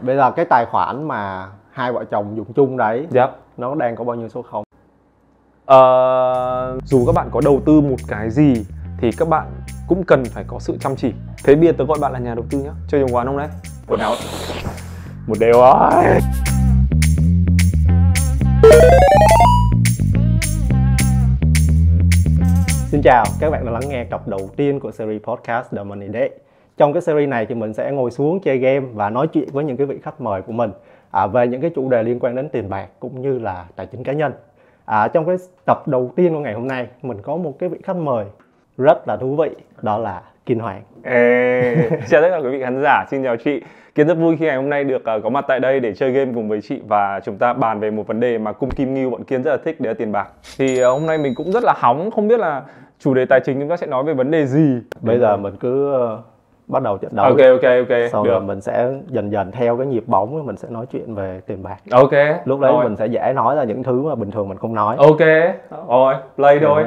Bây giờ cái tài khoản mà hai vợ chồng dùng chung đấy, nó đang có bao nhiêu số 0? Dù các bạn có đầu tư một cái gì thì các bạn cũng cần phải có sự chăm chỉ. Thế bây giờ tớ gọi bạn là nhà đầu tư nhá. Chơi nhiều quán không đấy? Một nào? Một đều ơi. Xin chào, các bạn đang lắng nghe tập đầu tiên của series podcast The Money Day. Trong cái series này thì mình sẽ ngồi xuống chơi game và nói chuyện với những cái vị khách mời của mình về những cái chủ đề liên quan đến tiền bạc cũng như là tài chính cá nhân. Trong cái tập đầu tiên của ngày hôm nay, mình có một cái vị khách mời rất là thú vị, đó là Kiên Hoàng. Chào tất cả quý vị khán giả, xin chào chị. Kiên rất vui khi ngày hôm nay được có mặt tại đây để chơi game cùng với chị và chúng ta bàn về một vấn đề mà cung Kim Ngưu bọn Kiên rất là thích, đấy là tiền bạc. Thì hôm nay mình cũng rất là hóng, không biết là chủ đề tài chính chúng ta sẽ nói về vấn đề gì. Bây giờ mình cứ bắt đầu trận đấu. Ok. Sau được. rồi mình sẽ dần theo cái nhịp bóng, mình sẽ nói chuyện về tiền bạc. Ok. Lúc đấy rồi. mình sẽ dễ nói ra những thứ mà bình thường mình không nói. Ok. Rồi, play thôi.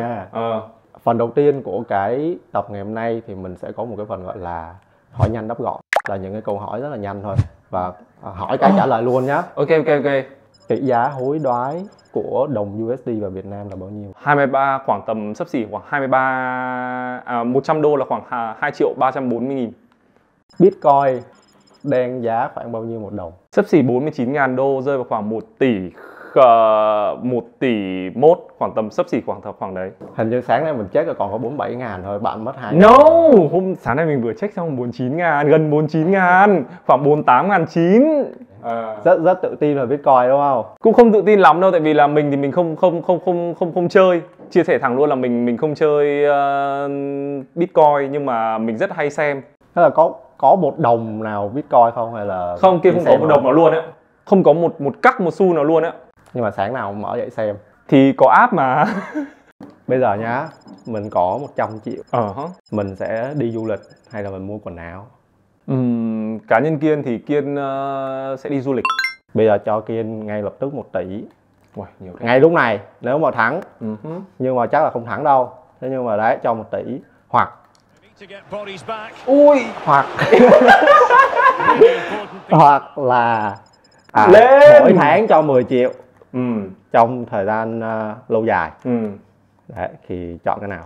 Phần đầu tiên của cái tập ngày hôm nay thì mình sẽ có một cái phần gọi là hỏi nhanh đáp gọn, là những cái câu hỏi rất là nhanh thôi và hỏi cái trả lời luôn nhá. Ok. Tỷ giá hối đoái của đồng USD và Việt Nam là bao nhiêu? 23, khoảng tầm xấp xỉ khoảng 23, 100 đô là khoảng 2.340.000. Bitcoin đang giá khoảng bao nhiêu một đồng? Xấp xỉ 49.000 đô, rơi vào khoảng 1 tỷ mốt, khoảng tầm xấp xỉ khoảng đấy. Hình như sáng nay mình check là còn có 47.000 thôi, bạn mất 2. No, sáng nay mình vừa check xong 49.000, gần 49.000, khoảng 48.900. Rất tự tin về Bitcoin đúng không? Cũng không tự tin lắm đâu, tại vì là mình thì mình không chơi. Chia sẻ thẳng luôn là mình không chơi Bitcoin, nhưng mà mình rất hay xem. Thế là có một đồng nào Bitcoin không hay là không? Kia không có một đồng nào luôn á, không có một cắc một xu nào luôn á. Nhưng mà sáng nào mở dậy xem thì có app mà. Bây giờ nhá, mình có 100 triệu. Mình sẽ đi du lịch hay là mình mua quần áo? Cá nhân Kiên thì Kiên sẽ đi du lịch. Bây giờ cho Kiên ngay lập tức 1 tỷ. Nhiều ngay lúc này nếu mà thắng. Nhưng mà chắc là không thắng đâu. Thế nhưng mà đấy, cho 1 tỷ. Hoặc hoặc là mỗi tháng cho 10 triệu trong thời gian lâu dài. Đấy, thì chọn cái nào?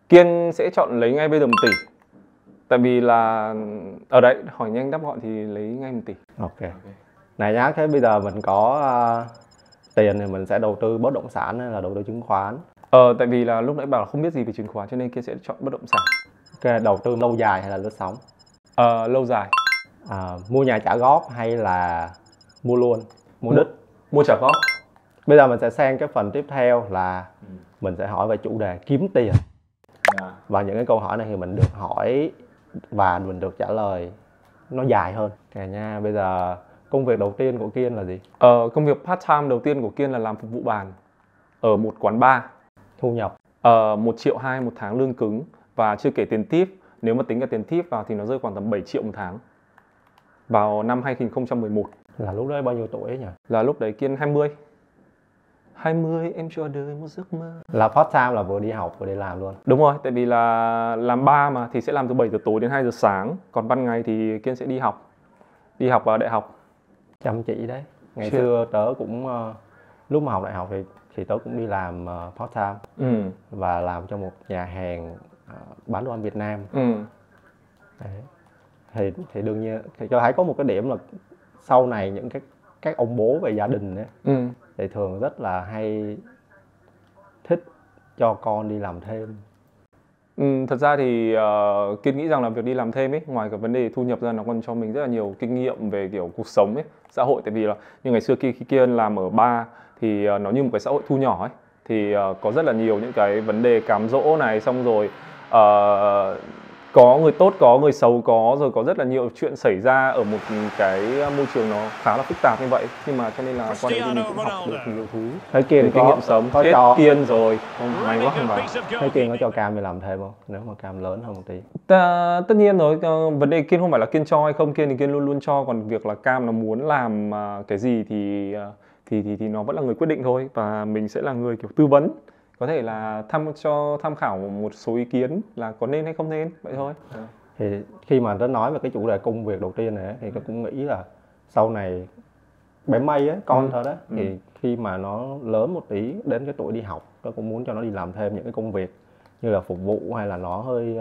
Kiên sẽ chọn lấy ngay bây giờ 1 tỷ. Tại vì là ở đấy, hỏi nhanh đáp gọn thì lấy ngay 1 tỷ. Ok. Này nhá, thế bây giờ mình có tiền thì mình sẽ đầu tư bất động sản hay là đầu tư chứng khoán? Tại vì là lúc nãy bảo là không biết gì về chứng khoán cho nên Kiên sẽ chọn bất động sản. Ok, đầu tư lâu dài hay là lướt sóng? Lâu dài. Mua nhà trả góp hay là mua luôn? Mua đích? Mua trả góp. Bây giờ mình sẽ sang cái phần tiếp theo là mình sẽ hỏi về chủ đề kiếm tiền. Và những cái câu hỏi này thì mình được hỏi và mình được trả lời nó dài hơn. Ok nha, bây giờ công việc đầu tiên của Kiên là gì? Công việc part time đầu tiên của Kiên là làm phục vụ bàn ở một quán bar. Thu nhập? 1,2 triệu một tháng lương cứng và chưa kể tiền tip. Nếu mà tính cả tiền tip vào thì nó rơi khoảng tầm 7 triệu một tháng. Vào năm 2011. Là lúc đấy bao nhiêu tuổi ấy nhỉ? Là lúc đấy Kiên 20. Em cho đời một giấc mơ. Là part time là vừa đi học vừa đi làm luôn? Đúng rồi, tại vì là làm bar mà thì sẽ làm từ 7 giờ tối đến 2 giờ sáng. Còn ban ngày thì Kiên sẽ đi học vào đại học. Chăm chỉ đấy. Ngày xưa tớ cũng lúc mà học đại học thì tớ cũng đi làm part time. Và làm cho một nhà hàng bán đồ ăn Việt Nam. Đấy. Thì đương nhiên thì cho thấy có một cái điểm là sau này những các ông bố về gia đình ấy, thì thường rất là hay thích cho con đi làm thêm. Thật ra thì Kiên nghĩ rằng là việc đi làm thêm ấy, ngoài cái vấn đề thu nhập ra, nó còn cho mình rất là nhiều kinh nghiệm về kiểu cuộc sống ấy, xã hội. Tại vì là như ngày xưa khi Kiên làm ở bar thì nó như một cái xã hội thu nhỏ ấy, thì có rất là nhiều những cái vấn đề cám dỗ này, xong rồi có người tốt, có người xấu, rồi có rất là nhiều chuyện xảy ra ở một cái môi trường nó khá là phức tạp như vậy. Nhưng mà cho nên là qua đấy thì mình cũng học được nhiều thứ. Thấy Kiên kinh nghiệm sống. có cho Kiên rồi, may quá không vào. Thấy Kiên có cho Cam đi làm thêm không? Nếu mà Cam lớn hơn một tí. Tất nhiên rồi, vấn đề Kiên không phải là Kiên cho hay không, Kiên thì Kiên luôn luôn cho. Còn việc là Cam nó muốn làm cái gì thì nó vẫn là người quyết định thôi. Và mình sẽ là người kiểu tư vấn, có thể là tham khảo một số ý kiến là có nên hay không nên, vậy thôi. Thì khi mà tớ nói về cái chủ đề công việc đầu tiên này thì tớ cũng nghĩ là sau này bé Mây á, con thôi đó, thì khi mà nó lớn một tí đến cái tuổi đi học, tôi cũng muốn cho nó đi làm thêm những cái công việc như là phục vụ, hay là nó hơi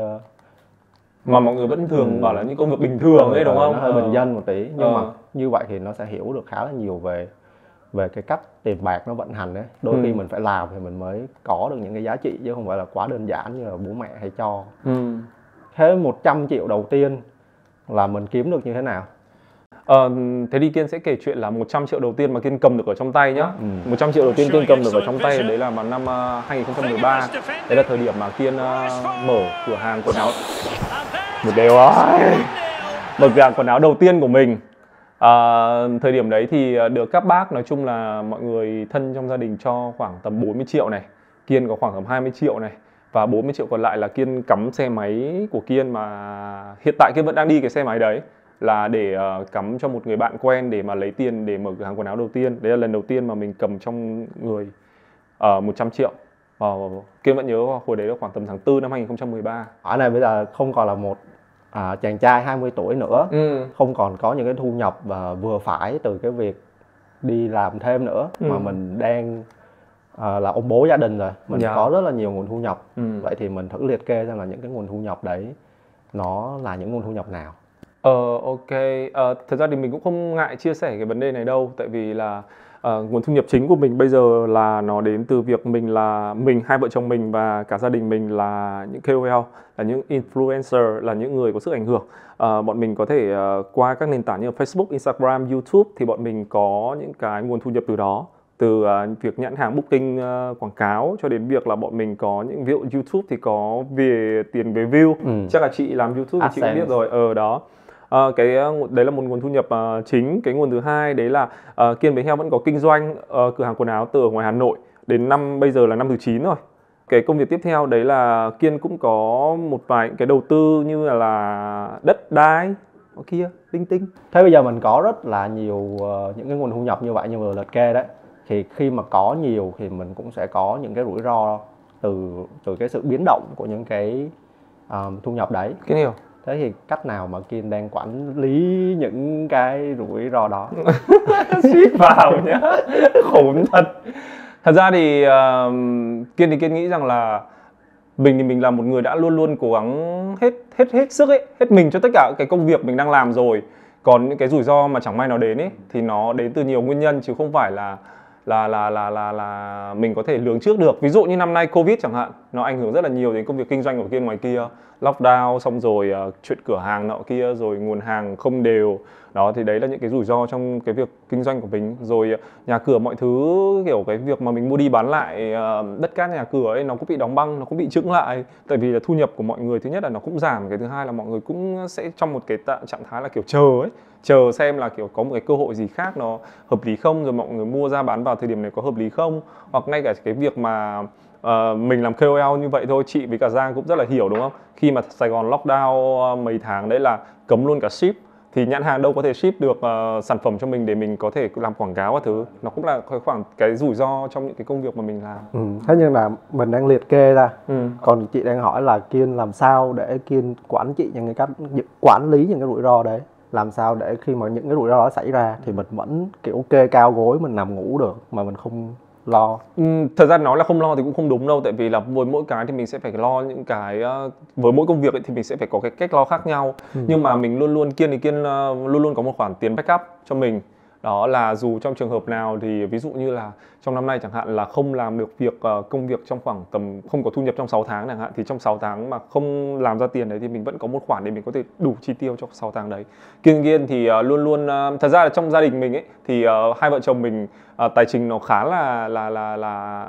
mà mọi người vẫn thường bảo là những công việc bình thường ấy đúng không? Nó hơi bình dân một tí, nhưng mà như vậy thì nó sẽ hiểu được khá là nhiều về cái cách tiền bạc nó vận hành đấy. Đôi khi mình phải làm thì mình mới có được những cái giá trị, chứ không phải là quá đơn giản như là bố mẹ hay cho. Thế 100 triệu đầu tiên là mình kiếm được như thế nào? Thế thì Kiên sẽ kể chuyện là 100 triệu đầu tiên mà Kiên cầm được ở trong tay nhá. 100 triệu đầu tiên Kiên cầm được ở trong tay đấy là vào năm 2013. Đấy là thời điểm mà Kiên mở cửa hàng quần áo. Một đều ơi. Mở cửa hàng quần áo đầu tiên của mình. Thời điểm đấy thì được các bác, nói chung là mọi người thân trong gia đình cho khoảng tầm 40 triệu này. Kiên có khoảng tầm 20 triệu này. Và 40 triệu còn lại là Kiên cắm xe máy của Kiên, mà hiện tại Kiên vẫn đang đi cái xe máy đấy, là để cắm cho một người bạn quen để mà lấy tiền để mở cửa hàng quần áo đầu tiên. Đấy là lần đầu tiên mà mình cầm trong người 100 triệu. Kiên vẫn nhớ hồi đấy là khoảng tầm tháng 4 năm 2013. Ở này bây giờ không còn là một chàng trai 20 tuổi nữa, không còn có những cái thu nhập vừa phải từ cái việc đi làm thêm nữa, mà mình đang là ông bố gia đình rồi, mình có rất là nhiều nguồn thu nhập. Vậy thì mình thử liệt kê xem là những cái nguồn thu nhập đấy nó là những nguồn thu nhập nào. Ok, thật ra thì mình cũng không ngại chia sẻ cái vấn đề này đâu, tại vì là nguồn thu nhập chính của mình bây giờ là nó đến từ việc mình, hai vợ chồng mình và cả gia đình mình là những KOL, là những influencer, là những người có sức ảnh hưởng. Bọn mình có thể qua các nền tảng như Facebook, Instagram, YouTube thì bọn mình có những cái nguồn thu nhập từ đó. Từ việc nhãn hàng booking quảng cáo cho đến việc là bọn mình có những ví dụ YouTube thì có về tiền về view. Chắc là chị làm YouTube thì chị cũng biết rồi. Đó. Đấy là một nguồn thu nhập chính. Cái nguồn thứ hai đấy là Kiên với Heo vẫn có kinh doanh cửa hàng quần áo từ ở ngoài Hà Nội đến bây giờ là năm thứ 9 rồi. Cái công việc tiếp theo đấy là Kiên cũng có một vài cái đầu tư như là đất đai kia linh tinh. Thế bây giờ mình có rất là nhiều những cái nguồn thu nhập như vậy như vừa liệt kê đấy, thì khi mà có nhiều thì mình cũng sẽ có những cái rủi ro từ cái sự biến động của những cái thu nhập đấy. Kiên hiểu. Thế thì cách nào mà Kiên đang quản lý những cái rủi ro đó? Suýt vào nhá. Khốn thật. Thật ra thì Kiên nghĩ rằng là mình là một người đã luôn luôn cố gắng hết sức ấy, hết mình cho tất cả cái công việc mình đang làm rồi. Còn những cái rủi ro mà chẳng may nó đến ấy thì nó đến từ nhiều nguyên nhân, chứ không phải là mình có thể lường trước được. Ví dụ như năm nay Covid chẳng hạn, nó ảnh hưởng rất là nhiều đến công việc kinh doanh của Kiên ngoài kia. Lockdown xong rồi chuyện cửa hàng nọ kia, rồi nguồn hàng không đều. Đó thì đấy là những cái rủi ro trong cái việc kinh doanh của mình. Rồi nhà cửa mọi thứ, kiểu cái việc mà mình mua đi bán lại đất cát nhà cửa ấy, nó cũng bị đóng băng, nó cũng bị chững lại. Tại vì là thu nhập của mọi người thứ nhất là nó cũng giảm, cái thứ hai là mọi người cũng sẽ trong một cái trạng thái là kiểu chờ xem là kiểu có một cái cơ hội gì khác nó hợp lý không, rồi mọi người mua ra bán vào thời điểm này có hợp lý không. Hoặc ngay cả cái việc mà mình làm KOL như vậy thôi, chị với cả Giang cũng rất là hiểu đúng không? Khi mà Sài Gòn lockdown mấy tháng đấy là cấm luôn cả ship, thì nhãn hàng đâu có thể ship được sản phẩm cho mình để mình có thể làm quảng cáo các thứ. Nó cũng là khoảng cái rủi ro trong những cái công việc mà mình làm. Thế nhưng là mình đang liệt kê ra. Còn chị đang hỏi là Kiên làm sao để Kiên quản lý những cái rủi ro đấy, làm sao để khi mà những cái rủi ro đó xảy ra thì mình vẫn kiểu kê cao gối mình nằm ngủ được mà mình không lo. Thật ra nói là không lo thì cũng không đúng đâu, tại vì là với mỗi cái thì mình sẽ phải lo những cái với mỗi công việc ấy thì mình sẽ phải có cái cách lo khác nhau. Nhưng mà mình luôn luôn Kiên luôn luôn có một khoản tiền backup cho mình. Đó là dù trong trường hợp nào thì ví dụ như là trong năm nay chẳng hạn là không làm được công việc trong khoảng tầm không có thu nhập trong 6 tháng chẳng hạn, thì trong 6 tháng mà không làm ra tiền đấy thì mình vẫn có một khoản để mình có thể đủ chi tiêu cho 6 tháng đấy. Kiên thì luôn luôn thật ra là trong gia đình mình ấy thì hai vợ chồng mình tài chính nó khá là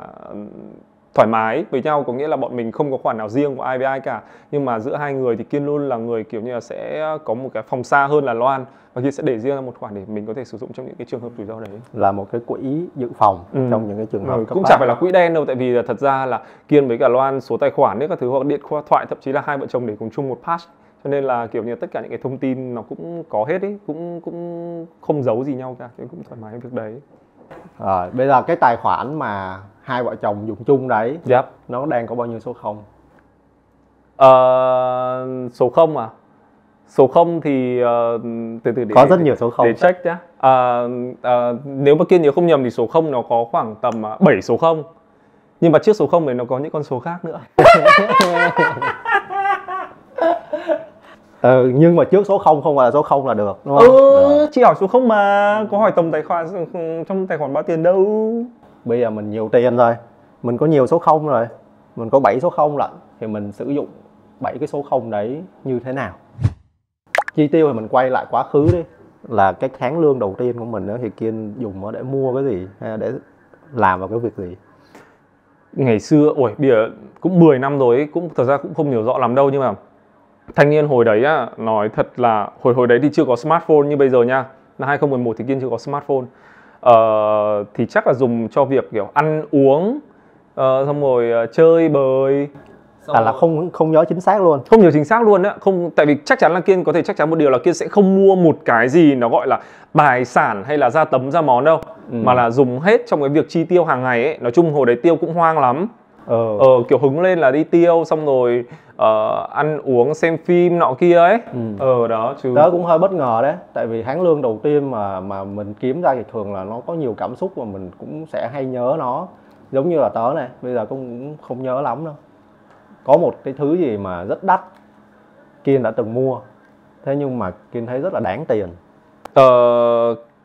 thoải mái với nhau, có nghĩa là bọn mình không có khoản nào riêng của ai với ai cả. Nhưng mà giữa hai người thì Kiên luôn là người kiểu như là sẽ có một cái phòng xa hơn là Loan, và Kiên sẽ để riêng ra một khoản để mình có thể sử dụng trong những cái trường hợp rủi ro đấy, là một cái quỹ dự phòng trong những cái trường hợp cũng chẳng phải là quỹ đen đâu, tại vì là thật ra là Kiên với cả Loan số tài khoản ấy các thứ, hoặc điện thoại, thậm chí là hai vợ chồng để cùng chung một pass, cho nên là kiểu như tất cả những cái thông tin nó cũng có hết ấy, cũng không giấu gì nhau cả, nên cũng thoải mái việc đấy. Bây giờ cái tài khoản mà hai vợ chồng dùng chung đấy, nó đang có bao nhiêu số 0? Số 0 à? Số 0 thì từ từ Có rất nhiều số 0. để check nhá. Nếu mà Kiên nhớ không nhầm thì số 0 nó có khoảng tầm 7 số 0. Nhưng mà trước số 0 thì nó có những con số khác nữa. Nhưng mà trước số 0 không phải là số 0 là được, đúng không? Chỉ hỏi số 0 mà, có hỏi tổng tài khoản trong tài khoản bao tiền đâu. Bây giờ mình nhiều tiền rồi, mình có nhiều số 0 rồi, mình có 7 số 0 lận, thì mình sử dụng 7 cái số 0 đấy như thế nào? Chi tiêu thì mình quay lại quá khứ đi, là cái tháng lương đầu tiên của mình đó, thì Kiên dùng nó để mua cái gì hay là để làm vào cái việc gì? Ngày xưa, bây giờ cũng 10 năm rồi ấy, cũng thật ra cũng không nhớ rõ lắm đâu, nhưng mà thanh niên hồi đấy á, nói thật là hồi đấy thì chưa có smartphone như bây giờ nha. Năm 2011 thì Kiên chưa có smartphone. Thì chắc là dùng cho việc kiểu ăn uống, xong rồi chơi bời. Là không nhớ chính xác luôn. Không nhớ chính xác luôn á, không, tại vì chắc chắn là Kiên có thể chắc chắn một điều là Kiên sẽ không mua một cái gì nó gọi là tài sản hay là ra tấm ra món đâu, mà là dùng hết trong cái việc chi tiêu hàng ngày ấy. Nói chung hồi đấy tiêu cũng hoang lắm. Kiểu hứng lên là đi tiêu, xong rồi ăn uống xem phim nọ kia ấy. Đó chứ. Tớ cũng hơi bất ngờ đấy, tại vì tháng lương đầu tiên mà mình kiếm ra thì thường là nó có nhiều cảm xúc và mình cũng sẽ hay nhớ nó. Giống như là tớ này, bây giờ cũng không nhớ lắm đâu. Có một cái thứ gì mà rất đắt Kiên đã từng mua, thế nhưng mà Kiên thấy rất là đáng tiền.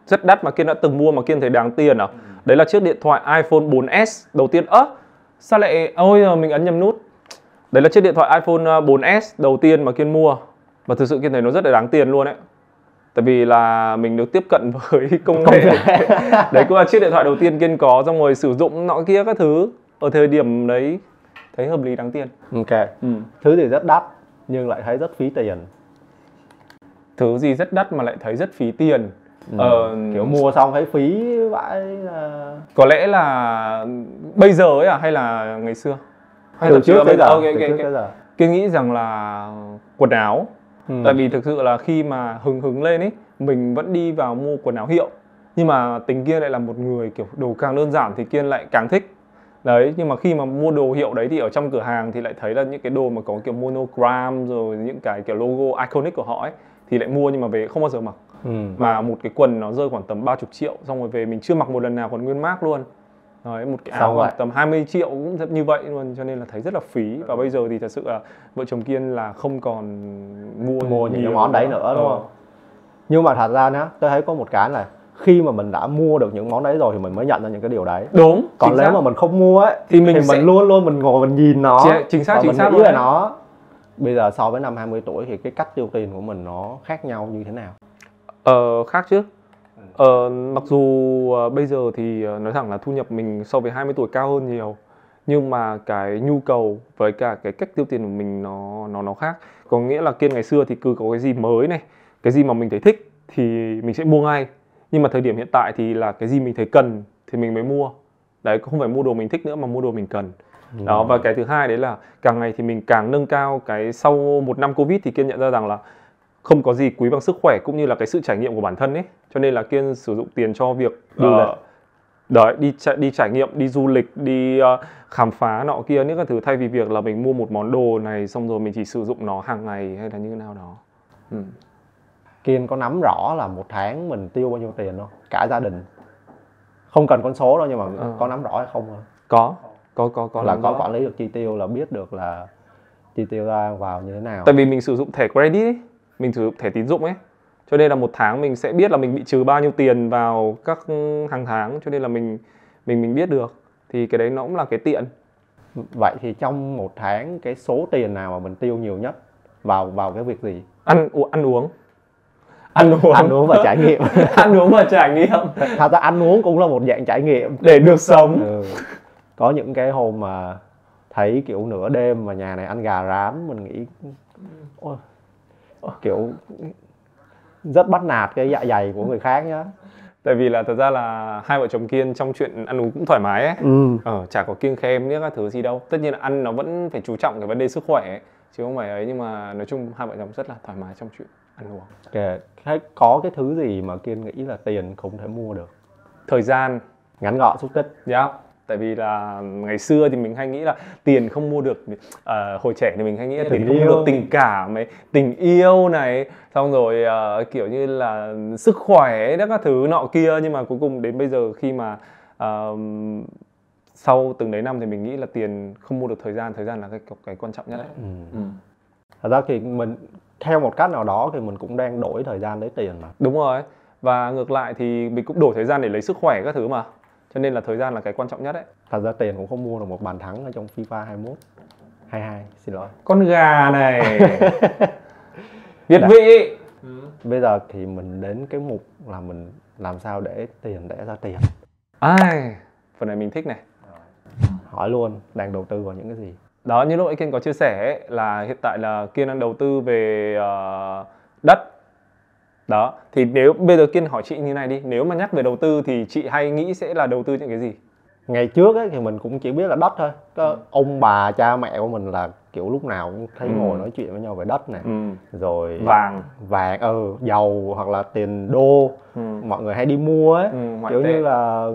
Rất đắt mà Kiên đã từng mua mà Kiên thấy đáng tiền à? Đấy là chiếc điện thoại iPhone 4S đầu tiên. Sao lại... mình ấn nhầm nút. Đấy là chiếc điện thoại iPhone 4S đầu tiên mà Kiên mua. Và thực sự Kiên thấy nó rất là đáng tiền luôn ấy. Tại vì là mình được tiếp cận với công nghệ. Đấy cũng là chiếc điện thoại đầu tiên Kiên có, xong rồi sử dụng nọ kia các thứ. Ở thời điểm đấy thấy hợp lý, đáng tiền. Ok. Thứ gì rất đắt nhưng lại thấy rất phí tiền? Thứ gì rất đắt mà lại thấy rất phí tiền? Kiểu mua xong thấy phí vãi. Có lẽ là bây giờ ấy hay là ngày xưa? Hay Từ trước tới giờ. Kiên nghĩ rằng là quần áo. Tại vì thực sự là khi mà hứng lên ấy, mình vẫn đi vào mua quần áo hiệu. Nhưng mà tính Kiên lại là một người kiểu đồ càng đơn giản thì Kiên lại càng thích. Đấy, nhưng mà khi mà mua đồ hiệu đấy thì ở trong cửa hàng thì lại thấy là những cái đồ mà có kiểu monogram rồi những cái kiểu logo iconic của họ ấy thì lại mua, nhưng mà về không bao giờ mặc. Mà một cái quần nó rơi khoảng tầm 30 triệu, xong rồi về mình chưa mặc một lần nào, còn nguyên mác luôn. Đấy, một cái áo khoảng tầm 20 triệu cũng như vậy luôn, cho nên là thấy rất là phí. Và bây giờ thì thật sự là vợ chồng Kiên là không còn mua những cái món đấy nữa, đúng không? Nhưng mà thật ra nhá, tôi thấy có một cái là khi mà mình đã mua được những món đấy rồi thì mình mới nhận ra những cái điều đấy. Đúng. Còn nếu mà mình không mua ấy thì mình luôn mình ngồi mình nhìn nó. Chính xác nghĩ luôn về nó. Bây giờ so với năm 20 tuổi thì cái cách tiêu tiền của mình nó khác nhau như thế nào? Khác chứ. Mặc dù bây giờ thì nói thẳng là thu nhập mình so với 20 tuổi cao hơn nhiều, nhưng mà cái nhu cầu với cả cái cách tiêu tiền của mình nó khác. Có nghĩa là Kiên ngày xưa thì cứ có cái gì mới này, cái gì mà mình thấy thích thì mình sẽ mua ngay. Nhưng mà thời điểm hiện tại thì là cái gì mình thấy cần thì mình mới mua. Đấy, không phải mua đồ mình thích nữa mà mua đồ mình cần. Đó, và cái thứ hai đấy là càng ngày thì mình càng nâng cao cái, sau một năm Covid thì Kiên nhận ra rằng là không có gì quý bằng sức khỏe cũng như là cái sự trải nghiệm của bản thân ấy. Cho nên là Kiên sử dụng tiền cho việc đấy, đi trải nghiệm, đi du lịch, đi khám phá nọ kia những cái thứ, thay vì việc là mình mua một món đồ này xong rồi mình chỉ sử dụng nó hàng ngày hay là như thế nào đó. Kiên có nắm rõ là một tháng mình tiêu bao nhiêu tiền không? Cả gia đình. Không cần con số đâu, nhưng mà có nắm rõ hay không? Có là có quản lý được chi tiêu, là biết được là chi tiêu ra vào như thế nào. Tại vì mình sử dụng thẻ credit ấy, mình sử dụng thẻ tín dụng ấy, cho nên là một tháng mình sẽ biết là mình bị trừ bao nhiêu tiền vào các hàng tháng, cho nên là mình biết được. Thì cái đấy nó cũng là cái tiện. Vậy thì trong một tháng cái số tiền nào mà mình tiêu nhiều nhất vào cái việc gì? Ăn uống Và trải nghiệm. Ăn uống và trải nghiệm. Thật ra ăn uống cũng là một dạng trải nghiệm để được sống. Có những cái hôm mà thấy kiểu nửa đêm mà nhà này ăn gà rán, mình nghĩ kiểu rất bắt nạt cái dạ dày của người khác nhá. Tại vì là thật ra là hai vợ chồng Kiên trong chuyện ăn uống cũng thoải mái ấy. Chả có kiêng khem những các thứ gì đâu. Tất nhiên là ăn nó vẫn phải chú trọng cái vấn đề sức khỏe ấy, chứ không phải ấy, nhưng mà nói chung hai vợ chồng rất là thoải mái trong chuyện ăn uống. Thế có cái thứ gì mà Kiên nghĩ là tiền không thể mua được? Thời gian. Ngắn gọn xúc tích. Tại vì là ngày xưa thì mình hay nghĩ là tiền không mua được, hồi trẻ thì mình hay nghĩ là tiền không mua được tình cảm này, tình yêu này, xong rồi kiểu như là sức khỏe các thứ nọ kia. Nhưng mà cuối cùng đến bây giờ khi mà sau từng đấy năm thì mình nghĩ là tiền không mua được thời gian là cái quan trọng nhất đấy. Thật ra thì mình theo một cách nào đó thì mình cũng đang đổi thời gian lấy tiền mà. Đúng rồi. Và ngược lại thì mình cũng đổi thời gian để lấy sức khỏe các thứ mà. Cho nên là thời gian là cái quan trọng nhất đấy. Thật ra tiền cũng không mua được một bàn thắng ở trong FIFA 21 22, xin lỗi. Con gà này. Việt vị. Bây giờ thì mình đến cái mục là mình làm sao để tiền đẻ ra tiền. Phần này mình thích này. Hỏi luôn, đang đầu tư vào những cái gì? Đó, như lúc nãy Kiên có chia sẻ ấy, là hiện tại là Kiên đang đầu tư về đất. Đó, thì nếu bây giờ Kiên hỏi chị như này đi, nếu mà nhắc về đầu tư thì chị hay nghĩ sẽ là đầu tư những cái gì? Ngày trước ấy thì mình cũng chỉ biết là đất thôi. Ông bà cha mẹ của mình là kiểu lúc nào cũng thấy ngồi nói chuyện với nhau về đất này, rồi vàng, dầu hoặc là tiền đô, mọi người hay đi mua ấy, kiểu như là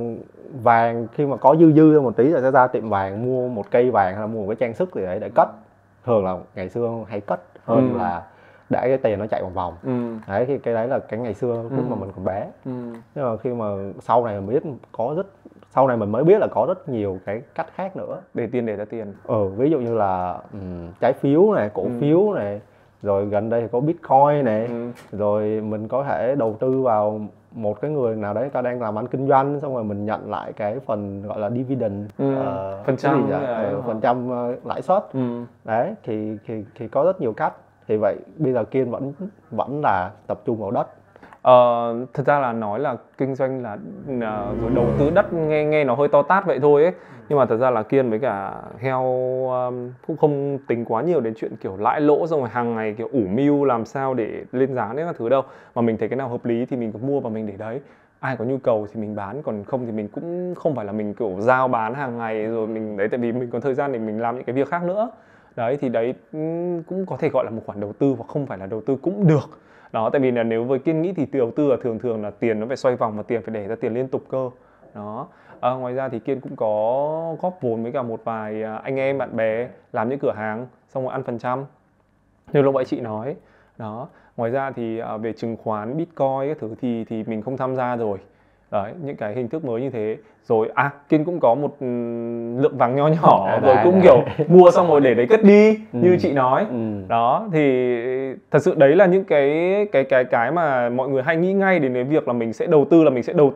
vàng khi mà có dư một tí rồi sẽ ra tiệm vàng mua một cây vàng hay là mua một cái trang sức gì đấy để cất. Thường là ngày xưa hay cất hơn là để cái tiền nó chạy một vòng. Đấy, thì cái đấy là cái ngày xưa lúc mà mình còn bé. Nhưng mà khi mà sau này mình mới biết là có rất nhiều cái cách khác nữa để tiền để ra tiền. Ví dụ như là trái phiếu này, cổ phiếu này, rồi gần đây thì có Bitcoin này, rồi mình có thể đầu tư vào một cái người nào đấy ta đang làm ăn kinh doanh, xong rồi mình nhận lại cái phần gọi là dividend, phần trăm lãi suất. Đấy, thì có rất nhiều cách. Thì vậy bây giờ Kiên vẫn là tập trung vào đất. Thật ra là nói là kinh doanh là rồi đầu tư đất nghe nó hơi to tát vậy thôi ấy. Nhưng mà thật ra là Kiên với cả Heo cũng không tính quá nhiều đến chuyện kiểu lãi lỗ xong rồi hàng ngày kiểu ủ mưu làm sao để lên giá đấy các thứ đâu. Mà mình thấy cái nào hợp lý thì mình cứ mua và mình để đấy. Ai có nhu cầu thì mình bán, còn không thì mình cũng không phải là mình kiểu giao bán hàng ngày rồi mình đấy, tại vì mình có thời gian để mình làm những cái việc khác nữa. Đấy thì đấy cũng có thể gọi là một khoản đầu tư hoặc không phải là đầu tư cũng được. Đó, tại vì là nếu với Kiên nghĩ thì đầu tư là thường là tiền nó phải xoay vòng và tiền phải để ra tiền liên tục cơ. Đó. Ngoài ra thì Kiên cũng có góp vốn với cả một vài anh em bạn bè làm những cửa hàng xong rồi ăn phần trăm như lúc nãy chị nói. Đó. Ngoài ra thì về chứng khoán, Bitcoin các thứ thì mình không tham gia rồi. Đấy, những cái hình thức mới như thế. Rồi Kiên cũng có một lượng vàng nho nhỏ rồi cũng kiểu mua xong rồi để đấy cất đi như chị nói. Đó, thì thật sự đấy là những cái mà mọi người hay nghĩ ngay đến cái việc là mình sẽ đầu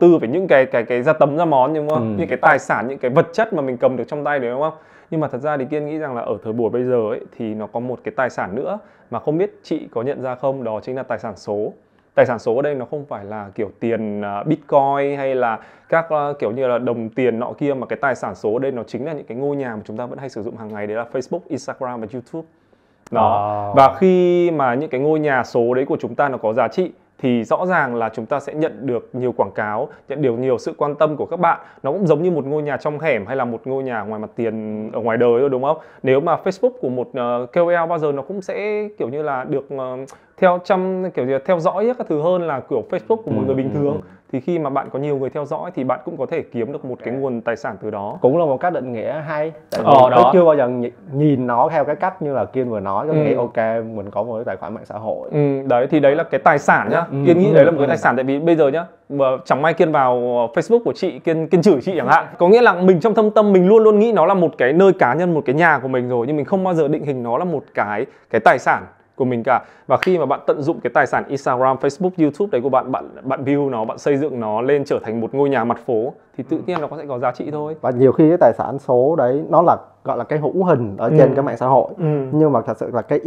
tư về những cái ra tấm ra món, đúng không? Những cái tài sản, những cái vật chất mà mình cầm được trong tay đấy, đúng không? Nhưng mà thật ra thì Kiên nghĩ rằng là ở thời buổi bây giờ ấy thì nó có một cái tài sản nữa mà không biết chị có nhận ra không, đó chính là tài sản số. Tài sản số ở đây nó không phải là kiểu tiền Bitcoin hay là các kiểu như là đồng tiền nọ kia, mà cái tài sản số ở đây nó chính là những cái ngôi nhà mà chúng ta vẫn hay sử dụng hàng ngày, đấy là Facebook, Instagram và YouTube. Đó. Và khi mà những cái ngôi nhà số đấy của chúng ta nó có giá trị thì rõ ràng là chúng ta sẽ nhận được nhiều quảng cáo, nhận được nhiều sự quan tâm của các bạn. Nó cũng giống như một ngôi nhà trong hẻm hay là một ngôi nhà ngoài mặt tiền ở ngoài đời thôi, đúng không? Nếu mà Facebook của một KOL bao giờ nó cũng sẽ kiểu như là được kiểu như là theo dõi các thứ hơn là kiểu Facebook của một người bình thường. Thì khi mà bạn có nhiều người theo dõi thì bạn cũng có thể kiếm được một cái nguồn tài sản từ đó. Cũng là một cách định nghĩa hay. Tại vì tôi chưa bao giờ nhìn nó theo cái cách như là Kiên vừa nói. Tôi nghĩ ok, mình có một cái tài khoản mạng xã hội. Đấy thì đấy là cái tài sản nhá. Kiên nghĩ đấy là một cái tài sản. Tại vì bây giờ nhá, chẳng may Kiên vào Facebook của chị, Kiên chửi chị chẳng hạn. Có nghĩa là mình trong thâm tâm mình luôn luôn nghĩ nó là một cái nơi cá nhân, một cái nhà của mình rồi, nhưng mình không bao giờ định hình nó là một cái tài sản của mình cả. Và khi mà bạn tận dụng cái tài sản Instagram, Facebook, YouTube đấy của bạn view nó, bạn xây dựng nó lên trở thành một ngôi nhà mặt phố thì tự nhiên nó sẽ có giá trị thôi. Và nhiều khi cái tài sản số đấy nó là gọi là cái hữu hình ở trên cái mạng xã hội, nhưng mà thật sự là cái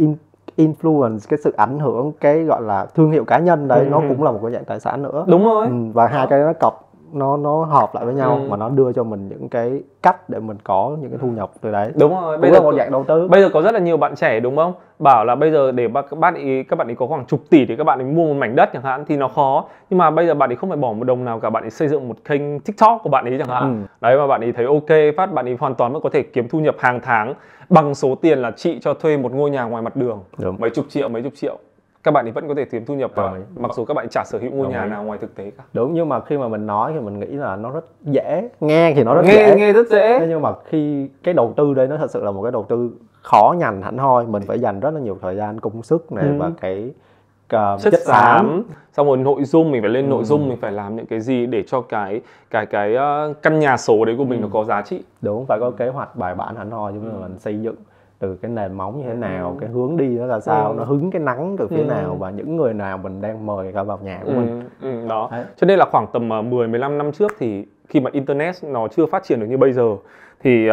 influence, cái sự ảnh hưởng, cái gọi là thương hiệu cá nhân đấy nó cũng là một cái dạng tài sản nữa. Đúng rồi. Và hai cái nó hợp lại với nhau mà nó đưa cho mình những cái cách để mình có những cái thu nhập từ đấy. Đúng rồi. Bây giờ một dạng đầu tư. Bây giờ có rất là nhiều bạn trẻ, đúng không? Bảo là bây giờ để các bạn ấy có khoảng chục tỷ thì các bạn ấy mua một mảnh đất chẳng hạn thì nó khó. Nhưng mà bây giờ bạn ấy không phải bỏ một đồng nào cả, bạn ấy xây dựng một kênh TikTok của bạn ấy chẳng hạn. Đấy, mà bạn ấy thấy ok phát, bạn ấy hoàn toàn vẫn có thể kiếm thu nhập hàng tháng bằng số tiền là chị cho thuê một ngôi nhà ngoài mặt đường. Mấy chục triệu. các bạn ấy vẫn có thể tìm thu nhập và Rồi. mặc dù các bạn chả sở hữu ngôi Đồng nhà ý. nào ngoài thực tế cả. Đúng, nhưng mà khi mà mình nói thì mình nghĩ là nó rất dễ, nghe thì nó rất Nghe rất dễ. Thế nhưng mà khi cái đầu tư đây nó thật sự là một cái đầu tư khó nhằn hẳn hoi, mình phải dành rất là nhiều thời gian, công sức này và cái chất xám. Xong rồi nội dung mình phải lên nội dung, mình phải làm những cái gì để cho cái căn nhà số đấy của mình nó có giá trị. Đúng, phải có kế hoạch bài bản hẳn hoi, chúng mình xây dựng từ cái nền móng như thế nào, cái hướng đi nó là sao, nó hứng cái nắng từ phía nào và những người nào mình đang mời ra vào nhà của mình. Đó. Đấy. Cho nên là khoảng tầm 10-15 năm trước thì khi mà internet nó chưa phát triển được như bây giờ thì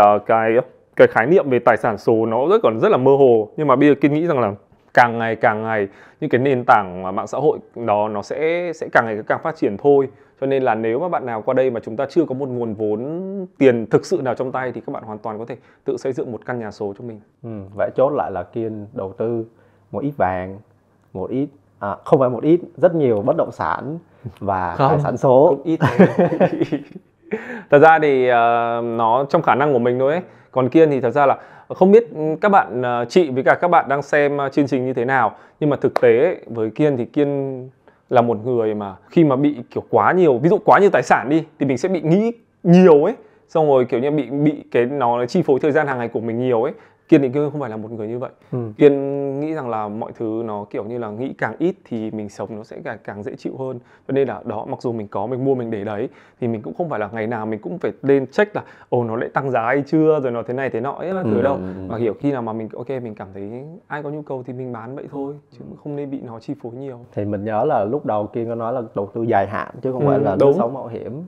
cái khái niệm về tài sản số nó còn rất là mơ hồ, nhưng mà bây giờ Kiên nghĩ rằng là càng ngày những cái nền tảng mạng xã hội đó nó sẽ càng ngày càng phát triển thôi. Cho nên là nếu mà bạn nào qua đây mà chúng ta chưa có một nguồn vốn tiền thực sự nào trong tay thì các bạn hoàn toàn có thể tự xây dựng một căn nhà số cho mình. Vậy chốt lại là Kiên đầu tư một ít vàng, một ít không phải một ít, rất nhiều bất động sản và tài sản số. Cũng ít. Thật ra thì nó trong khả năng của mình thôi ấy. Còn Kiên thì thật ra là không biết các bạn chị với cả các bạn đang xem chương trình như thế nào, nhưng mà thực tế ấy, với Kiên thì Kiên là một người mà khi mà bị kiểu quá nhiều, ví dụ quá nhiều tài sản đi thì mình sẽ bị nghĩ nhiều ấy, xong rồi kiểu như bị cái nó chi phối thời gian hàng ngày của mình nhiều ấy. Kiên thì Kiên không phải là một người như vậy. Kiên nghĩ rằng là mọi thứ nó kiểu như là nghĩ càng ít thì mình sống nó sẽ càng dễ chịu hơn. Cho nên là đó, mặc dù mình có, mình mua, mình để đấy thì mình cũng không phải là ngày nào mình cũng phải lên check là nó lại tăng giá hay chưa, rồi nó thế này thế nọ ấy, thứ đâu. Mà hiểu khi nào mà mình ok, mình cảm thấy ai có nhu cầu thì mình bán vậy thôi, chứ không nên bị nó chi phối nhiều. Thì mình nhớ là lúc đầu Kiên có nói là đầu tư dài hạn chứ không phải là lướt sóng mạo hiểm.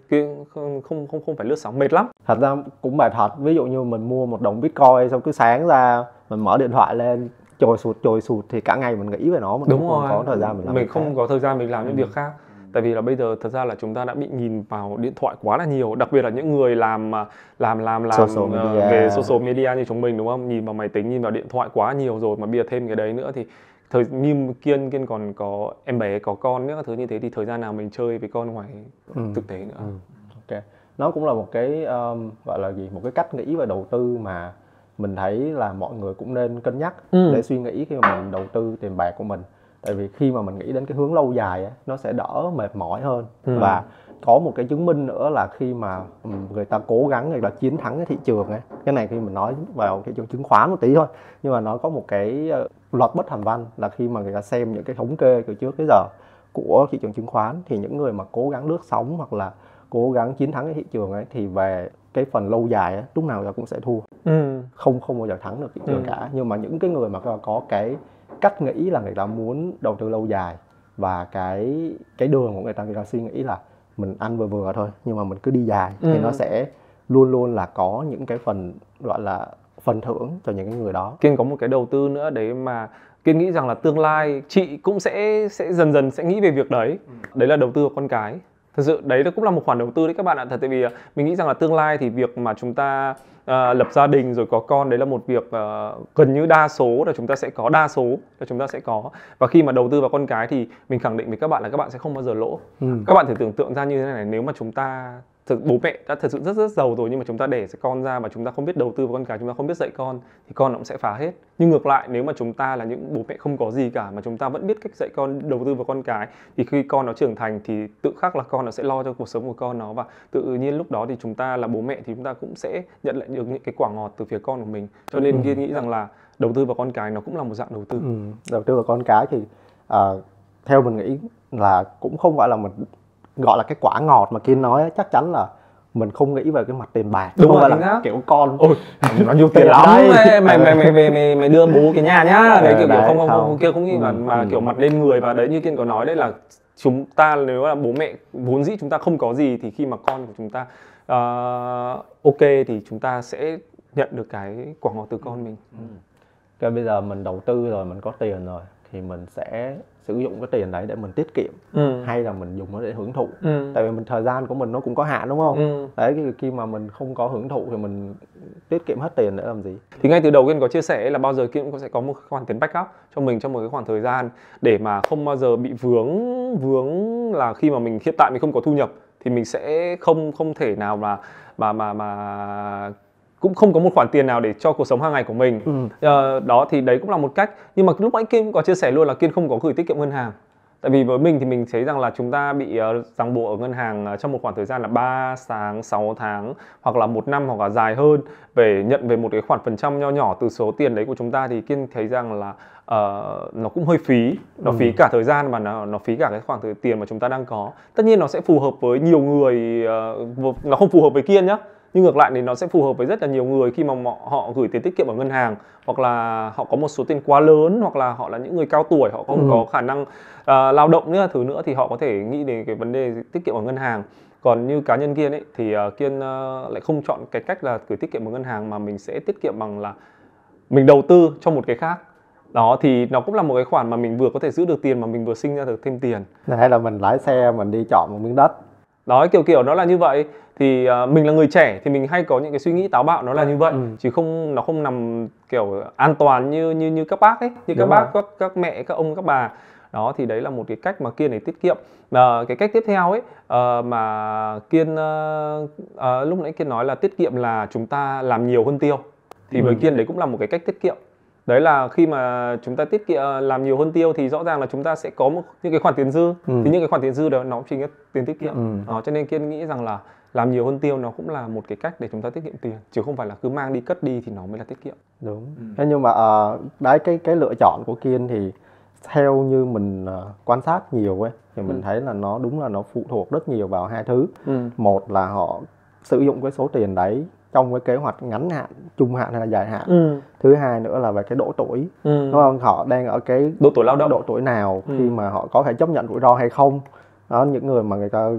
Kiên không phải lướt sóng, mệt lắm. Thật ra cũng mệt thật, ví dụ như mình mua một đồng Bitcoin xong cứ sáng ra mình mở điện thoại lên trồi sụt thì cả ngày mình nghĩ về nó, mình không có thời gian mình không có thời gian mình làm những việc khác. Tại vì là bây giờ thật ra là chúng ta đã bị nhìn vào điện thoại quá là nhiều, đặc biệt là những người làm về social media như chúng mình, đúng không? Nhìn vào máy tính, nhìn vào điện thoại quá nhiều rồi, mà bây giờ thêm cái đấy nữa thì như Kiên còn có em bé, có con nữa, thứ như thế thì thời gian nào mình chơi với con ngoài thực tế nữa. Ok, nó cũng là một cái gọi là gì, một cái cách nghĩ về đầu tư mà mình thấy là mọi người cũng nên cân nhắc để suy nghĩ khi mà mình đầu tư tiền bạc của mình. Tại vì khi mà mình nghĩ đến cái hướng lâu dài á, nó sẽ đỡ mệt mỏi hơn. Và có một cái chứng minh nữa là khi mà người ta cố gắng, người ta chiến thắng cái thị trường ấy, cái này khi mình nói vào thị trường chứng khoán một tí thôi, nhưng mà nó có một cái luật bất thành văn là khi mà người ta xem những cái thống kê từ trước tới giờ của thị trường chứng khoán thì những người mà cố gắng lướt sóng hoặc là cố gắng chiến thắng cái thị trường ấy thì về cái phần lâu dài ấy, lúc nào cũng sẽ thua, không bao giờ thắng được thị trường cả. Nhưng mà những cái người mà có cái cách nghĩ là người ta muốn đầu tư lâu dài và cái đường của người ta suy nghĩ là mình ăn vừa thôi nhưng mà mình cứ đi dài thì nó sẽ luôn luôn là có những cái phần gọi là phần thưởng cho những cái người đó. Kiên có một cái đầu tư nữa đấy mà Kiên nghĩ rằng là tương lai chị cũng sẽ dần dần sẽ nghĩ về việc đấy. Đấy là đầu tư vào con cái. Thật sự đấy cũng là một khoản đầu tư đấy các bạn ạ. Thật, tại vì mình nghĩ rằng là tương lai thì việc mà chúng ta lập gia đình rồi có con, đấy là một việc gần như đa số là chúng ta sẽ có. Và khi mà đầu tư vào con cái thì mình khẳng định với các bạn là các bạn sẽ không bao giờ lỗ. Các bạn thử tưởng tượng ra như thế này, nếu mà chúng ta bố mẹ đã thật sự rất giàu rồi nhưng mà chúng ta để con ra mà chúng ta không biết đầu tư vào con cái, chúng ta không biết dạy con thì con nó cũng sẽ phá hết. Nhưng ngược lại, nếu mà chúng ta là những bố mẹ không có gì cả mà chúng ta vẫn biết cách dạy con, đầu tư vào con cái thì khi con nó trưởng thành thì tự khắc là con nó sẽ lo cho cuộc sống của con nó, và tự nhiên lúc đó thì chúng ta là bố mẹ thì chúng ta cũng sẽ nhận lại được những cái quả ngọt từ phía con của mình. Cho nên Kiên nghĩ rằng là đầu tư vào con cái nó cũng là một dạng đầu tư. Đầu tư vào con cái thì theo mình nghĩ là cũng không phải là mình gọi là cái quả ngọt mà Kiên nói, chắc chắn là mình không nghĩ về cái mặt tiền bạc. Đúng không rồi, phải là kiểu con nó nhiều tiền lắm, mày đưa bố cái nhà nhá, đấy kiểu không kia không nghĩ mà kiểu mặt lên người. Và đấy như Kiên có nói đấy là chúng ta nếu là bố mẹ vốn dĩ chúng ta không có gì thì khi mà con của chúng ta ok thì chúng ta sẽ nhận được cái quả ngọt từ con mình. Cái bây giờ mình đầu tư rồi, mình có tiền rồi thì mình sẽ sử dụng cái tiền đấy để mình tiết kiệm hay là mình dùng nó để hưởng thụ. Tại vì thời gian của mình nó cũng có hạn, đúng không? Đấy, khi mà mình không có hưởng thụ thì mình tiết kiệm hết tiền để làm gì? Thì ngay từ đầu Kiên có chia sẻ là bao giờ Kiên cũng sẽ có một khoản tiền backup cho mình trong một cái khoảng thời gian để mà không bao giờ bị vướng là khi mà mình hiện tại mình không có thu nhập thì mình sẽ không thể nào mà cũng không có một khoản tiền nào để cho cuộc sống hàng ngày của mình. Đó thì đấy cũng là một cách. Nhưng mà lúc nãy Kiên cũng có chia sẻ luôn là Kiên không có gửi tiết kiệm ngân hàng. Tại vì với mình thì mình thấy rằng là chúng ta bị ràng buộc ở ngân hàng trong một khoảng thời gian là 3 tháng, 6 tháng hoặc là 1 năm hoặc là dài hơn về nhận về một cái khoản phần trăm nho nhỏ từ số tiền đấy của chúng ta, thì Kiên thấy rằng là nó cũng hơi phí. Nó phí cả thời gian và nó phí cả cái khoản tiền mà chúng ta đang có. Tất nhiên nó sẽ phù hợp với nhiều người, nó không phù hợp với Kiên nhá. Nhưng ngược lại thì nó sẽ phù hợp với rất là nhiều người khi mà họ gửi tiền tiết kiệm ở ngân hàng, hoặc là họ có một số tiền quá lớn, hoặc là họ là những người cao tuổi, họ không có khả năng lao động nữa thứ nữa, thì họ có thể nghĩ đến cái vấn đề tiết kiệm ở ngân hàng. Còn như cá nhân Kiên ấy thì Kiên lại không chọn cái cách là gửi tiết kiệm ở ngân hàng, mà mình sẽ tiết kiệm bằng là mình đầu tư cho một cái khác. Đó thì nó cũng là một cái khoản mà mình vừa có thể giữ được tiền mà mình vừa sinh ra được thêm tiền. Hay là mình lái xe mình đi chọn một miếng đất. Đó, kiểu nó là như vậy. Thì mình là người trẻ thì mình hay có những cái suy nghĩ táo bạo nó là như vậy, chứ nó không nằm kiểu an toàn như các bác ấy, như các bác, các mẹ, các ông, các bà. Đó thì đấy là một cái cách mà Kiên để tiết kiệm. Cái cách tiếp theo ấy mà Kiên lúc nãy Kiên nói là tiết kiệm là chúng ta làm nhiều hơn tiêu. Thì với Kiên đấy cũng là một cái cách tiết kiệm. Đấy là khi mà chúng ta tiết kiệm làm nhiều hơn tiêu thì rõ ràng là chúng ta sẽ có những cái khoản tiền dư. Thì những cái khoản tiền dư đó nó cũng chính là tiền tiết kiệm. Cho nên Kiên nghĩ rằng là làm nhiều hơn tiêu nó cũng là một cái cách để chúng ta tiết kiệm tiền, chứ không phải là cứ mang đi cất đi thì nó mới là tiết kiệm. Đúng. Thế nhưng mà đấy cái lựa chọn của Kiên thì theo như mình quan sát nhiều ấy thì mình thấy là nó đúng là nó phụ thuộc rất nhiều vào hai thứ. Một là họ sử dụng cái số tiền đấy trong cái kế hoạch ngắn hạn, trung hạn hay là dài hạn. Thứ hai nữa là về cái độ tuổi, đúng không? Họ đang ở cái độ tuổi lao động, độ tuổi nào khi mà họ có thể chấp nhận rủi ro hay không. Đó, những người mà người ta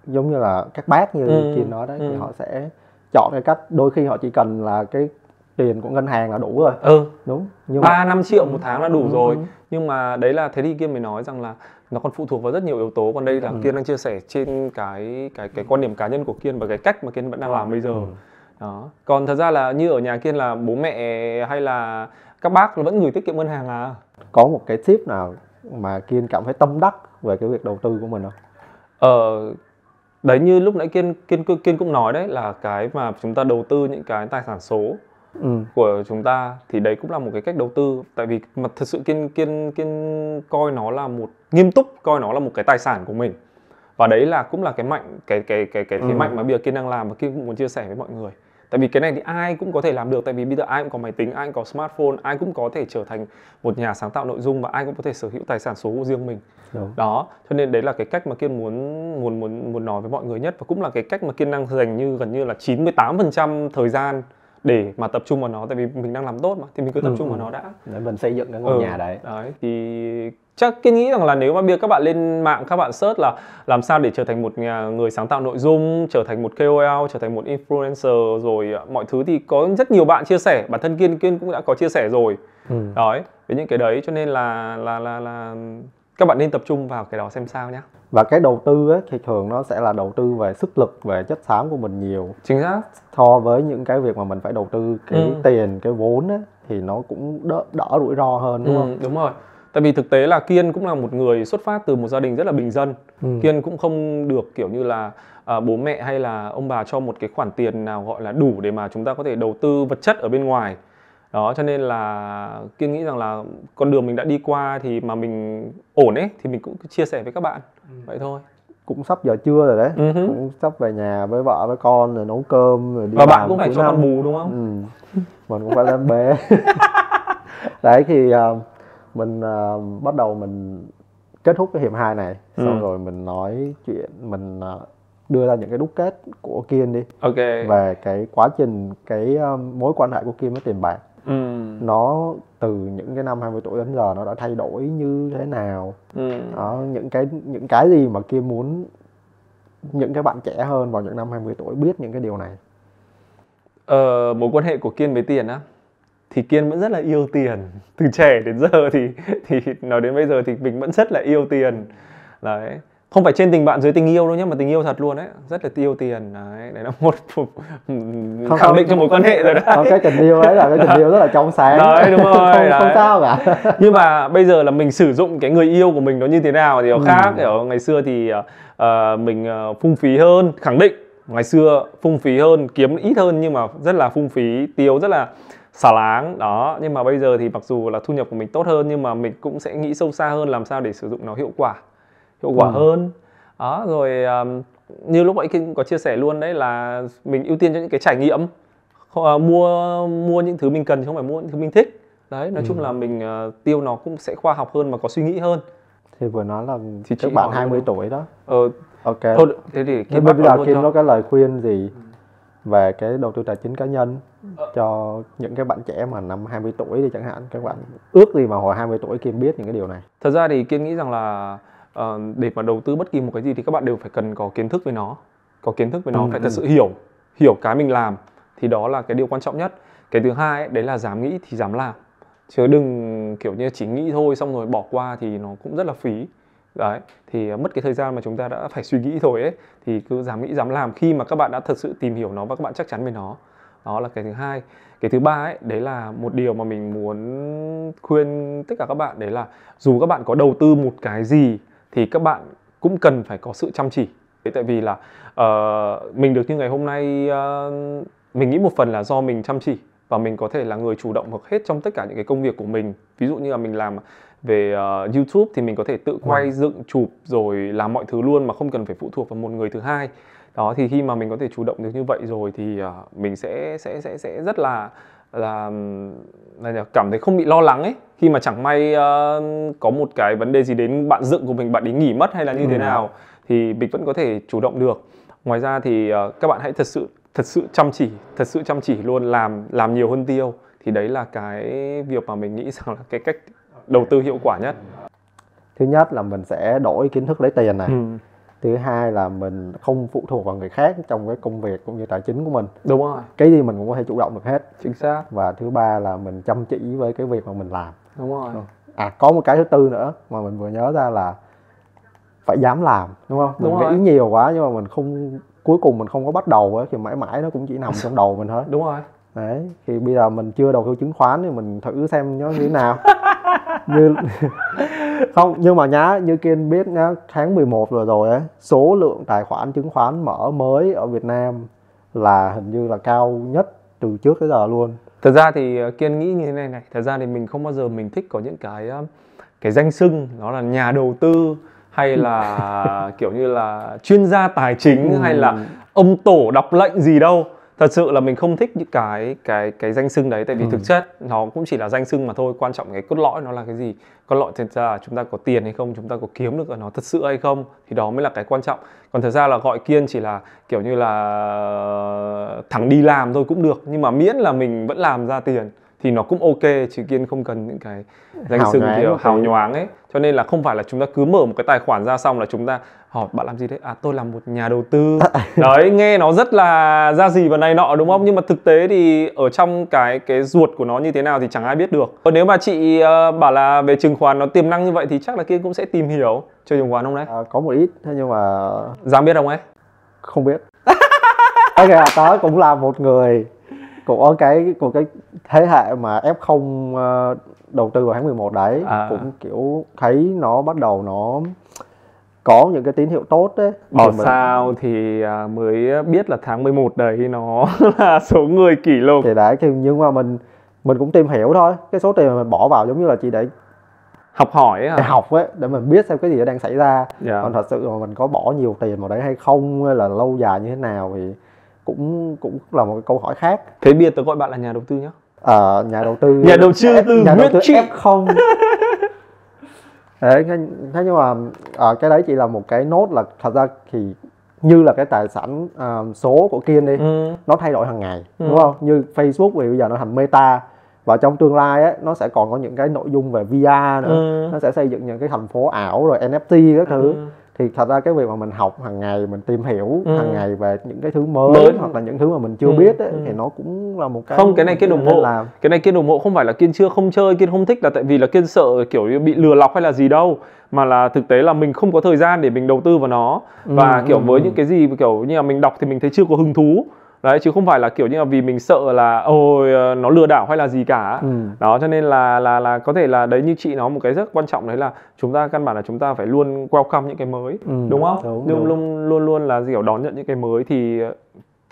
giống như là các bác như Kiên nói đấy thì họ sẽ chọn cái cách, đôi khi họ chỉ cần là cái tiền của ngân hàng là đủ rồi. Đúng. Nhưng 3-5 triệu một tháng là đủ rồi. Nhưng mà đấy là thế thì Kiên mới nói rằng là nó còn phụ thuộc vào rất nhiều yếu tố. Còn đây là Kiên đang chia sẻ trên cái quan điểm cá nhân của Kiên và cái cách mà Kiên vẫn đang làm bây giờ. Đó. Còn thật ra là như ở nhà Kiên là bố mẹ hay là các bác vẫn gửi tiết kiệm ngân hàng à? Có một cái tip nào mà Kiên cảm thấy tâm đắc về cái việc đầu tư của mình không? Đấy như lúc nãy Kiên cũng nói đấy, là cái mà chúng ta đầu tư những cái tài sản số của chúng ta thì đấy cũng là một cái cách đầu tư. Tại vì mà thật sự Kiên coi nó là nghiêm túc coi nó là một cái tài sản của mình. Và đấy là cũng là cái mạnh, cái thế mạnh mà bây giờ Kiên đang làm và Kiên cũng muốn chia sẻ với mọi người. Tại vì cái này thì ai cũng có thể làm được, tại vì bây giờ ai cũng có máy tính, ai cũng có smartphone, ai cũng có thể trở thành một nhà sáng tạo nội dung và ai cũng có thể sở hữu tài sản số của riêng mình. Đó, cho nên đấy là cái cách mà Kiên muốn nói với mọi người nhất, và cũng là cái cách mà Kiên đang dành gần như là 98% thời gian để mà tập trung vào nó. Tại vì mình đang làm tốt mà, thì mình cứ tập trung vào nó đã. Để mình xây dựng cái ngôi nhà đấy. Đấy, thì chắc Kiên nghĩ rằng là nếu mà bây giờ các bạn lên mạng các bạn search là làm sao để trở thành một người sáng tạo nội dung, trở thành một KOL, trở thành một influencer rồi mọi thứ, thì có rất nhiều bạn chia sẻ. Bản thân Kiên cũng đã có chia sẻ rồi. Đấy, với những cái đấy, cho nên là các bạn nên tập trung vào cái đó xem sao nhé. Và cái đầu tư ấy thì thường nó sẽ là đầu tư về sức lực, về chất xám của mình nhiều. Chính xác. So với những cái việc mà mình phải đầu tư cái tiền, cái vốn ấy, thì nó cũng đỡ rủi ro hơn, đúng không? Đúng rồi. Tại vì thực tế là Kiên cũng là một người xuất phát từ một gia đình rất là bình dân. Kiên cũng không được kiểu như là bố mẹ hay là ông bà cho một cái khoản tiền nào gọi là đủ để mà chúng ta có thể đầu tư vật chất ở bên ngoài. Đó, cho nên là Kiên nghĩ rằng là con đường mình đã đi qua thì mà mình ổn ấy thì mình cũng chia sẻ với các bạn. Vậy thôi. Cũng sắp giờ trưa rồi đấy. Cũng sắp về nhà với vợ với con rồi nấu cơm rồi đi và làm. bạn cũng phải cho con bù đúng không? Mình cũng phải lên bế. Đấy thì mình bắt đầu mình kết thúc cái hiệp 2 này, xong rồi mình nói chuyện, mình đưa ra những cái đúc kết của Kiên đi. Về cái quá trình, cái mối quan hệ của Kiên với tiền bạc. Nó từ những cái năm 20 tuổi đến giờ nó đã thay đổi như thế nào. Đó, những cái gì mà Kiên muốn những cái bạn trẻ hơn vào những năm 20 tuổi biết những cái điều này. Mối quan hệ của Kiên với tiền á, thì Kiên vẫn rất là yêu tiền. Từ trẻ đến giờ thì nói đến bây giờ thì mình vẫn rất là yêu tiền. Đấy. Không phải trên tình bạn dưới tình yêu đâu nhé, mà tình yêu thật luôn đấy, rất là yêu tiền. Đấy là một khẳng định cho mối quan hệ rồi đấy. Cái tình yêu đấy là cái tình yêu rất là trong sáng. Đấy, đúng rồi. Không sao cả. Nhưng mà bây giờ là mình sử dụng cái người yêu của mình nó như thế nào thì nó khác. Ở ngày xưa thì mình phung phí hơn, khẳng định Ngày xưa phung phí hơn, kiếm ít hơn nhưng mà rất là phung phí, tiêu rất là xả láng đó. Nhưng mà bây giờ thì mặc dù là thu nhập của mình tốt hơn nhưng mà mình cũng sẽ nghĩ sâu xa hơn làm sao để sử dụng nó hiệu quả hơn đó. Rồi như lúc nãy Kiên có chia sẻ luôn đấy là mình ưu tiên cho những cái trải nghiệm, mua những thứ mình cần chứ không phải mua những thứ mình thích đấy. Nói chung là mình tiêu nó cũng sẽ khoa học hơn và có suy nghĩ hơn. Thì vừa nói là Thì các bạn 20 tuổi đó. Ok. Thôi, thế thì Thế bây giờ Kim có cái lời khuyên gì về cái đầu tư tài chính cá nhân cho những cái bạn trẻ mà năm 20 tuổi đi chẳng hạn, các bạn ước gì mà hồi 20 tuổi Kim biết những cái điều này? Thật ra thì Kiên nghĩ rằng là để mà đầu tư bất kỳ một cái gì thì các bạn đều phải cần có kiến thức với nó. Phải thật sự hiểu cái mình làm thì đó là cái điều quan trọng nhất. Cái thứ hai ấy, đấy là dám nghĩ thì dám làm. Chứ đừng kiểu như chỉ nghĩ thôi xong rồi bỏ qua thì nó cũng rất là phí. Đấy, thì mất cái thời gian mà chúng ta đã phải suy nghĩ rồi ấy, thì cứ dám nghĩ dám làm khi mà các bạn đã thật sự tìm hiểu nó và các bạn chắc chắn về nó. Đó là cái thứ hai. Cái thứ ba ấy, đấy là một điều mà mình muốn khuyên tất cả các bạn, đấy là dù các bạn có đầu tư một cái gì thì các bạn cũng cần phải có sự chăm chỉ. Tại vì là mình được như ngày hôm nay, mình nghĩ một phần là do mình chăm chỉ và mình có thể là người chủ động hoặc hết trong tất cả những cái công việc của mình. Ví dụ như là mình làm về YouTube thì mình có thể tự quay, dựng, chụp rồi làm mọi thứ luôn mà không cần phải phụ thuộc vào một người thứ hai. Đó, thì khi mà mình có thể chủ động được như vậy rồi thì mình sẽ rất là cảm thấy không bị lo lắng ấy. Khi mà chẳng may có một cái vấn đề gì đến bạn dựng của mình, bạn ấy nghỉ mất hay là như thế nào thì mình vẫn có thể chủ động được. Ngoài ra thì các bạn hãy thật sự chăm chỉ luôn, làm nhiều hơn tiêu. Thì đấy là cái việc mà mình nghĩ rằng là cái cách đầu tư hiệu quả nhất. Thứ nhất là mình sẽ đổi kiến thức lấy tiền này. Thứ hai là mình không phụ thuộc vào người khác trong cái công việc cũng như tài chính của mình. Đúng rồi. Cái gì mình cũng có thể chủ động được hết. Chính xác. Và thứ ba là mình chăm chỉ với cái việc mà mình làm. Đúng rồi. Có một cái thứ tư nữa mà mình vừa nhớ ra là phải dám làm, đúng không? Mình nghĩ nhiều quá nhưng mà mình không, cuối cùng mình không có bắt đầu á thì mãi mãi nó cũng chỉ nằm trong đầu mình thôi. Đúng rồi. Đấy, thì bây giờ mình chưa đầu tư chứng khoán thì mình thử xem nó như thế nào. Không, nhưng mà như Kiên biết nhá, tháng 11 rồi ấy, số lượng tài khoản chứng khoán mở mới ở Việt Nam là hình như là cao nhất từ trước tới giờ luôn. Thật ra thì Kiên nghĩ như thế này. Thật ra thì mình không bao giờ mình thích có những cái danh xưng nó là nhà đầu tư hay là kiểu như là chuyên gia tài chính hay là ông tổ đọc lệnh gì đâu. Thật sự là mình không thích những cái danh xưng đấy. Tại vì thực chất nó cũng chỉ là danh xưng mà thôi. Quan trọng cái cốt lõi nó là cái gì. Cốt lõi thật ra là chúng ta có tiền hay không, chúng ta có kiếm được ở nó thật sự hay không, thì đó mới là cái quan trọng. Còn thật ra là gọi Kiên chỉ là kiểu như là thẳng đi làm thôi cũng được. Nhưng mà miễn là mình vẫn làm ra tiền thì nó cũng ok, chứ Kiên không cần những cái danh xưng kiểu hào nhoáng ấy. Cho nên là không phải là chúng ta cứ mở một cái tài khoản ra xong là chúng ta hỏi bạn làm gì đấy, tôi làm một nhà đầu tư. Đấy, nghe nó rất là ra gì và này nọ đúng không? Nhưng mà thực tế thì ở trong cái ruột của nó như thế nào thì chẳng ai biết được. Còn nếu mà chị bảo là về chứng khoán nó tiềm năng như vậy thì chắc là Kiên cũng sẽ tìm hiểu chơi chứng khoán không đấy? Có một ít, thế nhưng mà Giang biết không ấy? Không biết. Ok, tớ cũng là một người của cái thế hệ mà F0 đầu tư vào tháng 11 đấy, cũng kiểu thấy nó bắt đầu nó có những cái tín hiệu tốt đấy. Bảo sao thì mới biết là tháng 11 đấy nó là số người kỷ lục. Thì đấy, nhưng mà mình cũng tìm hiểu thôi. Cái số tiền mà mình bỏ vào giống như là chỉ để học hỏi ấy, để học ấy, để mình biết xem cái gì đang xảy ra. Còn thật sự mà mình có bỏ nhiều tiền vào đấy hay không, hay là lâu dài như thế nào thì cũng là một cái câu hỏi khác. Thế bây giờ tớ gọi bạn là nhà đầu tư nhá. Nhà đầu tư F0. Đấy, thế nhưng mà cái đấy chỉ là một cái nốt, là thật ra thì như là cái tài sản số của Kiên đi, nó thay đổi hàng ngày, đúng không? Như Facebook thì bây giờ nó thành Meta, và trong tương lai ấy, nó sẽ còn có những cái nội dung về VR nữa, nó sẽ xây dựng những cái thành phố ảo rồi NFT các thứ. Thì thật ra cái việc mà mình học hàng ngày, mình tìm hiểu hàng ngày về những cái thứ mới hoặc là những thứ mà mình chưa biết ấy, thì nó cũng là một cái. Không, cái này Kiên ủng hộ. Cái này Kiên ủng hộ không phải là Kiên không chơi, Kiên không thích là tại vì là Kiên sợ kiểu như bị lừa lọc hay là gì đâu, mà là thực tế là mình không có thời gian để mình đầu tư vào nó. Và kiểu với những cái gì kiểu như là mình đọc thì mình thấy chưa có hứng thú. Đấy, chứ không phải là kiểu như là vì mình sợ là nó lừa đảo hay là gì cả. Đó, cho nên là có thể là đấy, như chị nói một cái rất quan trọng đấy là chúng ta căn bản là chúng ta phải luôn welcome những cái mới, đúng không? Luôn là kiểu đón nhận những cái mới thì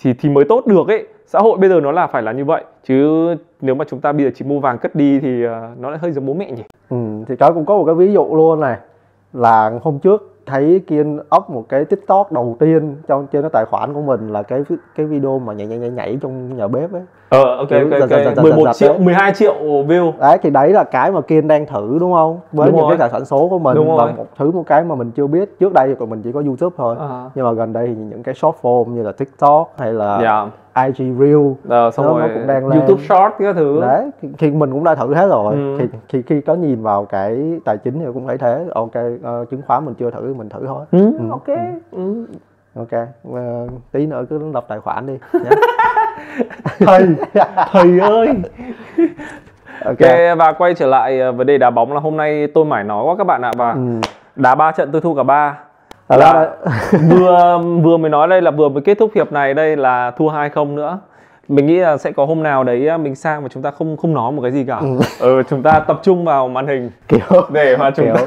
thì mới tốt được ấy. Xã hội bây giờ nó là phải là như vậy, chứ nếu mà chúng ta bây giờ chỉ mua vàng cất đi thì nó lại hơi giống bố mẹ nhỉ. Thì cái cũng có một cái ví dụ luôn này, là hôm trước thấy Kiên up một cái TikTok đầu tiên trên cái tài khoản của mình là cái video mà nhảy trong nhà bếp ấy. Ok. 11 triệu, 12 triệu view. Đấy thì đấy là cái mà Kiên đang thử đúng không? Với những cái tài khoản số của mình. Đúng và rồi. một cái mà mình chưa biết. Trước đây thì mình chỉ có YouTube thôi. Nhưng mà gần đây thì những cái short form như là TikTok hay là IG Reel xong rồi nó cũng đang lên. YouTube Short cái thứ. Đấy, khi mình cũng đã thử hết rồi. Thì khi có nhìn vào cái tài chính thì cũng thấy thế. Ok, chứng khoán mình chưa thử, mình thử thôi. Ok, tí nữa cứ lập tài khoản đi nhé. Thầy ơi. Ok, và quay trở lại vấn đề đá bóng là hôm nay tôi mải nói quá các bạn ạ. Và đá 3 trận tôi thua cả 3. Vừa mới nói đây là vừa mới kết thúc hiệp này đây là thua 2-0 nữa. Mình nghĩ là sẽ có hôm nào đấy mình sang và chúng ta không nói một cái gì cả. Chúng ta tập trung vào màn hình để mà chúng ta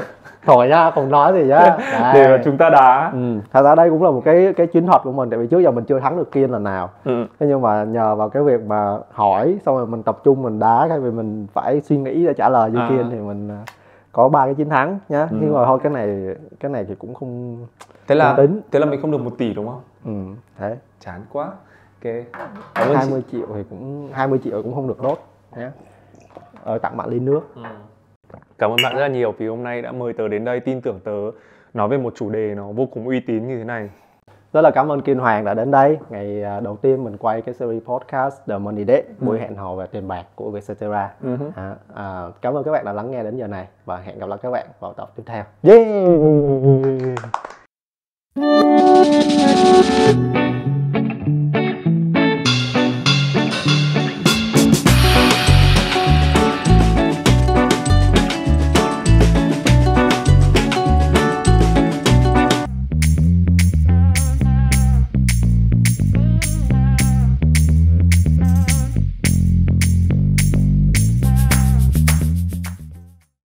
thôi nhá, không nói gì nhá. Để mà chúng ta đá. Thật ra đây cũng là một cái chiến thuật của mình, tại vì trước giờ mình chưa thắng được Kiên lần nào. Thế nhưng mà nhờ vào cái việc mà hỏi xong rồi mình tập trung mình đá, cái vì mình phải suy nghĩ để trả lời cho Kiên thì mình có 3 cái chiến thắng nhá. Nhưng mà thôi cái này thì cũng không thế là mình không được 1 tỷ đúng không? Thế chán quá. Ok. 20 triệu thì cũng 20 triệu cũng không được tốt nhá. Tặng bạn ly nước. Cảm ơn bạn rất là nhiều vì hôm nay đã mời tớ đến đây, tin tưởng tớ nói về một chủ đề nó vô cùng uy tín như thế này. Rất là cảm ơn Kiên Hoàng đã đến đây. Ngày đầu tiên mình quay cái series podcast The Money Date, buổi hẹn hò về tiền bạc của Vietcetera. Cảm ơn các bạn đã lắng nghe đến giờ này và hẹn gặp lại các bạn vào tập tiếp theo.